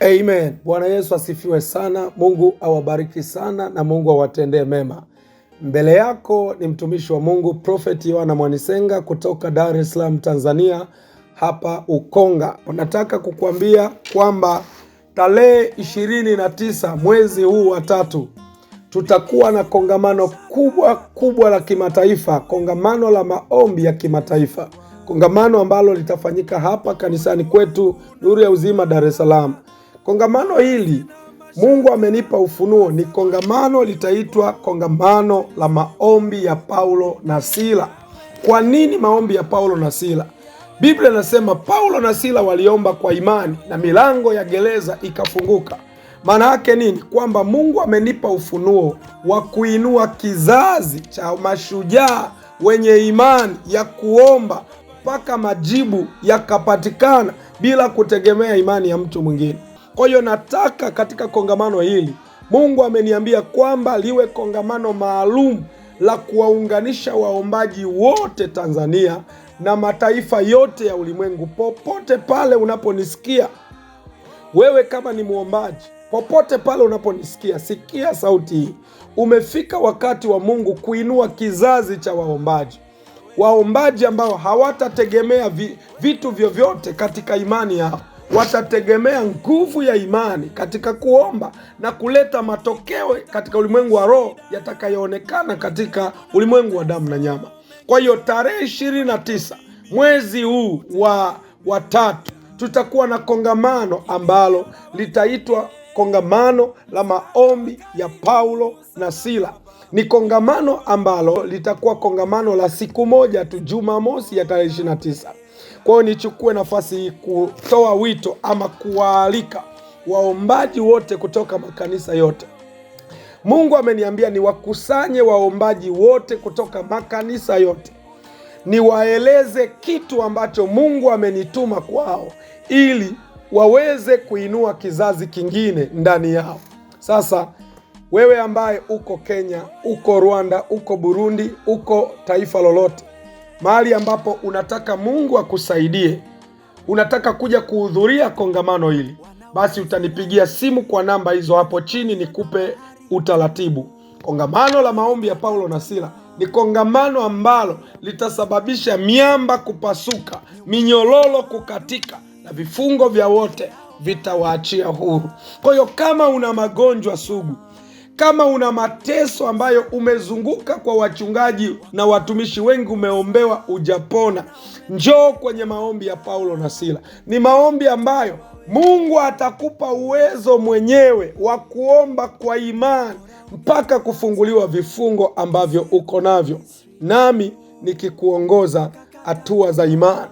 Amen. Bwana Yesu asifiwe sana. Mungu awabariki sana na Mungu awatendee mema. Mbele yako ni mtumishi wa Mungu Prophet Yohana Mwanisenga kutoka Dar es Salaam, Tanzania, hapa Ukonga. Nataka kukuambia kwamba tarehe 29 mwezi huu wa 3 tutakuwa na kongamano kubwa la kimataifa, kongamano la maombi ya kimataifa. Kongamano ambalo litafanyika hapa kanisani kwetu Nuru ya Uzima, Dar es Salaam. Kongamano hili Mungu amenipa ufunuo, ni kongamano litaitwa kongamano la maombi ya Paulo na Sila. Kwa nini maombi ya Paulo na Sila? Biblia inasema Paulo na Sila waliomba kwa imani na milango ya gereza ikafunguka. Maana yake nini? Kwamba Mungu amenipa ufunuo wa kuinua kizazi cha mashujaa wenye imani ya kuomba mpaka majibu yakapatikana bila kutegemea imani ya mtu mwingine. Kwa hiyo nataka katika kongamano hili, Mungu ameniambia kwamba liwe kongamano maalum la kuwaunganisha waombaji wote Tanzania na mataifa yote ya ulimwengu. Popote pale unaponisikia, wewe kama ni muombaji, popote pale unaponisikia, sikia sauti hii. Umefika wakati wa Mungu kuinua kizazi cha waombaji ambao hawatategemea vitu vyovyote katika imani yao. Watategemea nguvu ya imani katika kuomba na kuleta matokeo katika ulimwengu wa roho yatakayoonekana katika ulimwengu wa damu na nyama. Kwa hiyo tarehe 29 mwezi huu wa 3 tutakuwa na kongamano ambalo litaitwa kongamano la maombi ya Paulo na Sila. Ni kongamano ambalo litakuwa kongamano la siku moja tu, Jumamosi ya tarehe 29. Kwa hiyo nichukue nafasi hii kutoa wito ama kuwaalika waombaji wote kutoka makanisa yote. Mungu ameniambia niwakusanye waombaji wote kutoka makanisa yote, niwaeleze kitu ambacho Mungu amenituma kwao ili waweze kuinua kizazi kingine ndani yao. Sasa wewe ambaye uko Kenya, uko Rwanda, uko Burundi, uko taifa lolote, mahali ambapo unataka Mungu akusaidie, unataka kuja kuhudhuria kongamano hili, basi utanipigia simu kwa namba hizo hapo chini nikupe utaratibu. Kongamano la maombi ya Paulo na Sila ni kongamano ambalo litasababisha miamba kupasuka, minyololo kukatika na vifungo vya wote vitawaachia huru. Kwa hiyo kama una magonjwa sugu, kama una mateso ambayo umezunguka kwa wachungaji na watumishi wengi umeombewa ujapona, njoo kwenye maombi ya Paulo na Sila. Ni maombi ambayo Mungu atakupa uwezo mwenyewe wa kuomba kwa imani mpaka kufunguliwa vifungo ambavyo uko navyo, nami nikikuongoza hatua za imani.